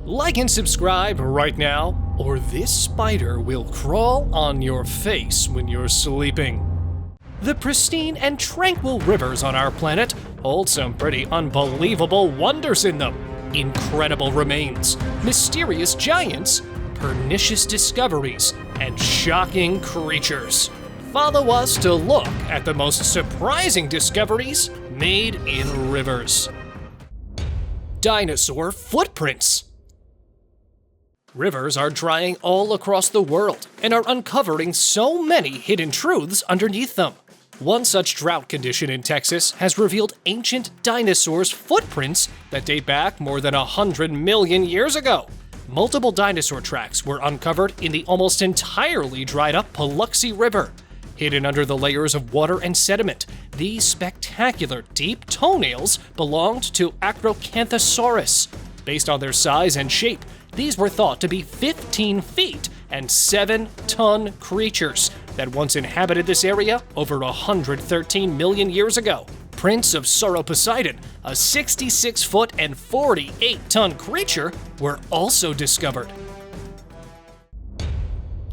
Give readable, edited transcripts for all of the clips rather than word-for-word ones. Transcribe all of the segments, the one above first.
Like and subscribe right now, or this spider will crawl on your face when you're sleeping. The pristine and tranquil rivers on our planet hold some pretty unbelievable wonders in them. Incredible remains, mysterious giants, pernicious discoveries, and shocking creatures. Follow us to look at the most surprising discoveries made in rivers. Dinosaur footprints. Rivers are drying all across the world and are uncovering so many hidden truths underneath them. One such drought condition in Texas has revealed ancient dinosaurs' footprints that date back more than 100 million years ago. Multiple dinosaur tracks were uncovered in the almost entirely dried up Paluxy River. Hidden under the layers of water and sediment, these spectacular deep toenails belonged to Acrocanthosaurus. Based on their size and shape, these were thought to be 15 feet and 7-ton creatures that once inhabited this area over 113 million years ago. Prints of Sauroposeidon, a 66-foot and 48-ton creature, were also discovered.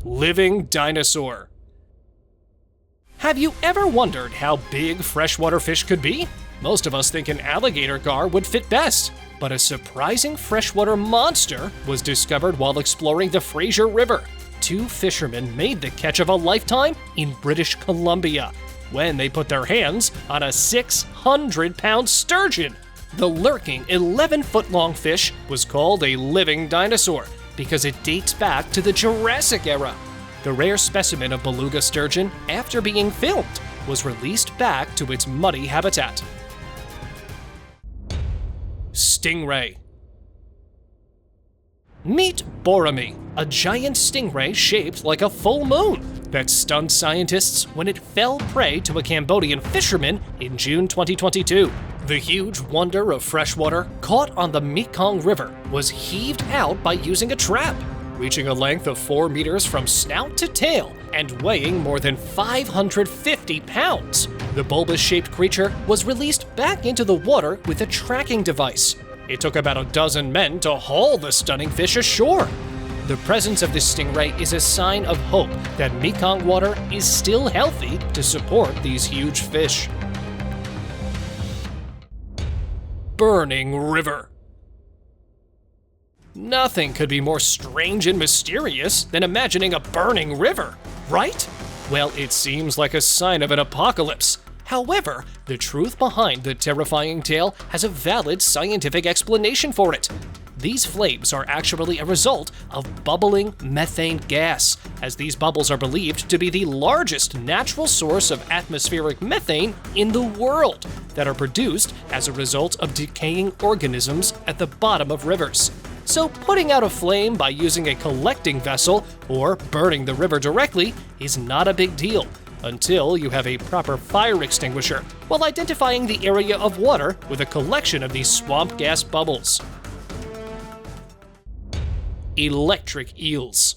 Living dinosaur. Have you ever wondered how big freshwater fish could be? Most of us think an alligator gar would fit best, but a surprising freshwater monster was discovered while exploring the Fraser River. Two fishermen made the catch of a lifetime in British Columbia when they put their hands on a 600-pound sturgeon. The lurking 11-foot-long fish was called a living dinosaur because it dates back to the Jurassic era. The rare specimen of beluga sturgeon, after being filmed, was released back to its muddy habitat. Stingray. Meet Boromee, a giant stingray shaped like a full moon that stunned scientists when it fell prey to a Cambodian fisherman in June 2022. The huge wonder of freshwater, caught on the Mekong River, was heaved out by using a trap, reaching a length of 4 meters from snout to tail and weighing more than 550 pounds. The bulbous-shaped creature was released back into the water with a tracking device. It took about a dozen men to haul the stunning fish ashore. The presence of this stingray is a sign of hope that Mekong water is still healthy to support these huge fish. Burning river. Nothing could be more strange and mysterious than imagining a burning river, right? Well, it seems like a sign of an apocalypse. However, the truth behind the terrifying tale has a valid scientific explanation for it. These flames are actually a result of bubbling methane gas, as these bubbles are believed to be the largest natural source of atmospheric methane in the world that are produced as a result of decaying organisms at the bottom of rivers. So putting out a flame by using a collecting vessel or burning the river directly is not a big deal until you have a proper fire extinguisher while identifying the area of water with a collection of these swamp gas bubbles. Electric eels.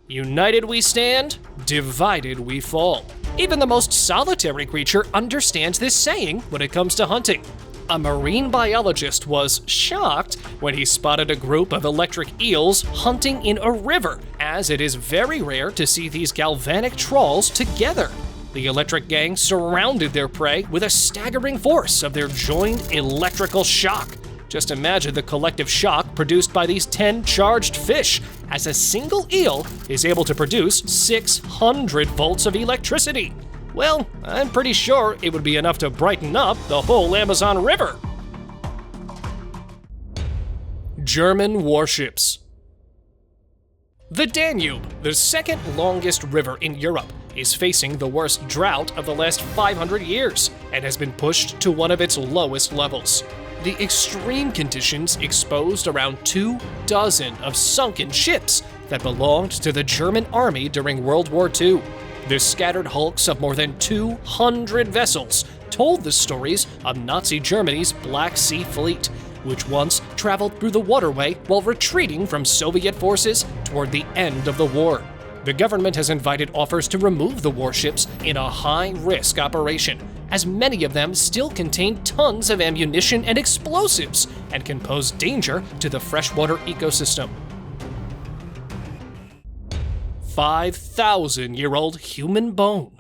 United we stand, divided we fall. Even the most solitary creature understands this saying when it comes to hunting. A marine biologist was shocked when he spotted a group of electric eels hunting in a river, as it is very rare to see these galvanic trawls together. The electric gang surrounded their prey with a staggering force of their joined electrical shock. Just imagine the collective shock produced by these 10 charged fish, as a single eel is able to produce 600 volts of electricity. Well, I'm pretty sure it would be enough to brighten up the whole Amazon River. German warships. The Danube, the second longest river in Europe, is facing the worst drought of the last 500 years and has been pushed to one of its lowest levels. The extreme conditions exposed around 24 of sunken ships that belonged to the German army during World War II. The scattered hulks of more than 200 vessels told the stories of Nazi Germany's Black Sea Fleet, which once traveled through the waterway while retreating from Soviet forces toward the end of the war. The government has invited offers to remove the warships in a high-risk operation, as many of them still contain tons of ammunition and explosives and can pose danger to the freshwater ecosystem. 5,000-year-old human bone.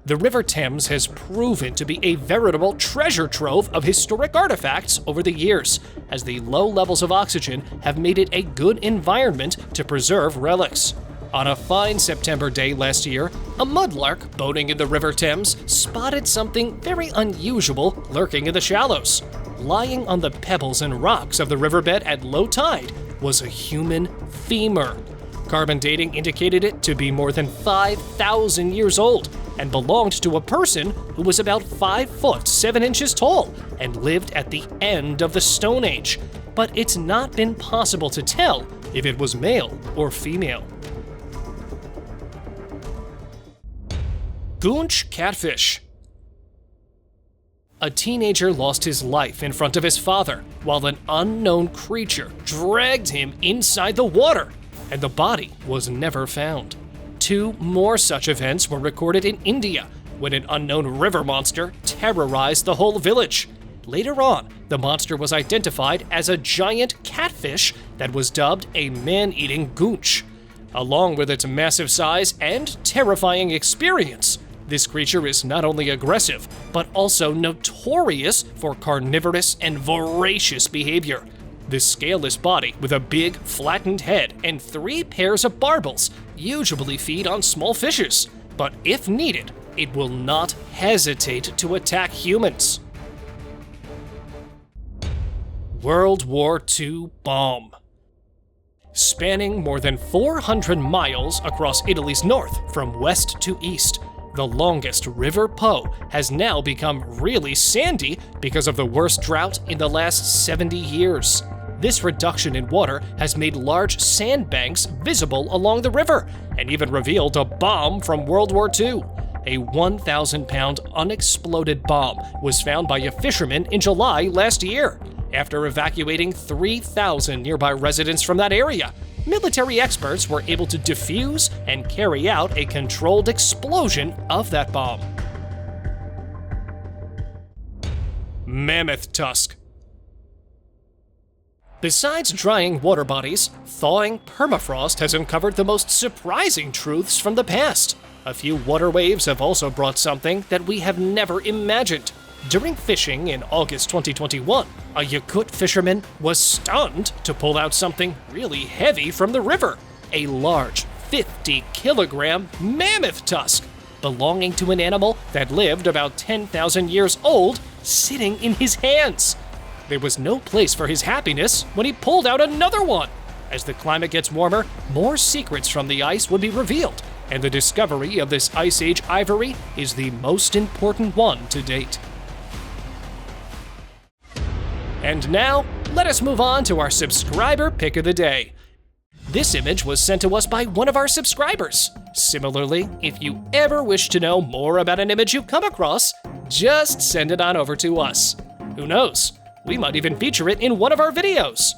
The River Thames has proven to be a veritable treasure trove of historic artifacts over the years, as the low levels of oxygen have made it a good environment to preserve relics. On a fine September day last year, a mudlark boating in the River Thames spotted something very unusual lurking in the shallows. Lying on the pebbles and rocks of the riverbed at low tide was a human femur. Carbon dating indicated it to be more than 5,000 years old and belonged to a person who was about 5 foot 7 inches tall and lived at the end of the Stone Age. But it's not been possible to tell if it was male or female. GOONCH catfish. A teenager lost his life in front of his father while an unknown creature dragged him inside the water, and the body was never found. 2 more such events were recorded in India, when an unknown river monster terrorized the whole village. Later on, the monster was identified as a giant catfish that was dubbed a man-eating goonch. Along with its massive size and terrifying experience, this creature is not only aggressive, but also notorious for carnivorous and voracious behavior. This scaleless body with a big, flattened head and 3 pairs of barbels usually feed on small fishes, but if needed, it will not hesitate to attack humans. World War II bomb. Spanning more than 400 miles across Italy's north from west to east, the longest River Po has now become really sandy because of the worst drought in the last 70 years. This reduction in water has made large sandbanks visible along the river and even revealed a bomb from World War II. A 1,000-pound unexploded bomb was found by a fisherman in July last year. After evacuating 3,000 nearby residents from that area, military experts were able to defuse and carry out a controlled explosion of that bomb. Mammoth tusk. Besides drying water bodies, thawing permafrost has uncovered the most surprising truths from the past. A few water waves have also brought something that we have never imagined. During fishing in August 2021, a Yakut fisherman was stunned to pull out something really heavy from the river, a large 50-kilogram mammoth tusk belonging to an animal that lived about 10,000 years old, sitting in his hands. There was no place for his happiness when he pulled out another one. As the climate gets warmer, more secrets from the ice would be revealed, and the discovery of this Ice Age ivory is the most important one to date. And now, let us move on to our subscriber pick of the day. This image was sent to us by one of our subscribers. Similarly, if you ever wish to know more about an image you've come across, just send it on over to us. Who knows? We might even feature it in one of our videos.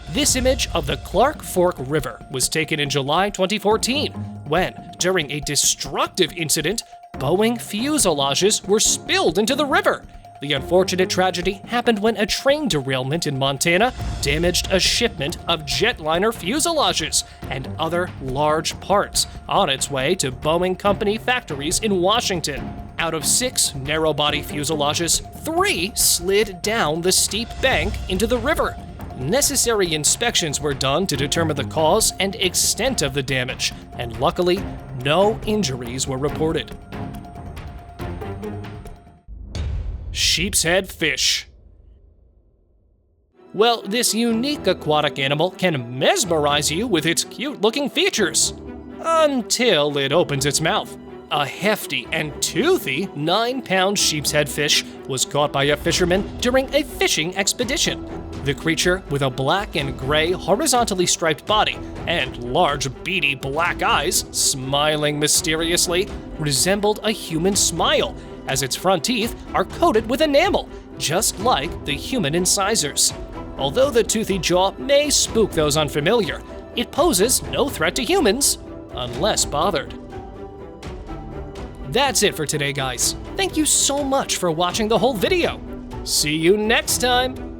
This image of the Clark Fork River was taken in July 2014, when, during a destructive incident, Boeing fuselages were spilled into the river. The unfortunate tragedy happened when a train derailment in Montana damaged a shipment of jetliner fuselages and other large parts on its way to Boeing Company factories in Washington. Out of 6 narrow-body fuselages, 3 slid down the steep bank into the river. Necessary inspections were done to determine the cause and extent of the damage, and luckily, no injuries were reported. Sheepshead fish. Well, this unique aquatic animal can mesmerize you with its cute-looking features, until it opens its mouth. A hefty and toothy 9-pound sheepshead fish was caught by a fisherman during a fishing expedition. The creature, with a black and gray horizontally striped body and large beady black eyes smiling mysteriously, resembled a human smile, as its front teeth are coated with enamel, just like the human incisors. Although the toothy jaw may spook those unfamiliar, it poses no threat to humans, unless bothered. That's it for today, guys. Thank you so much for watching the whole video. See you next time!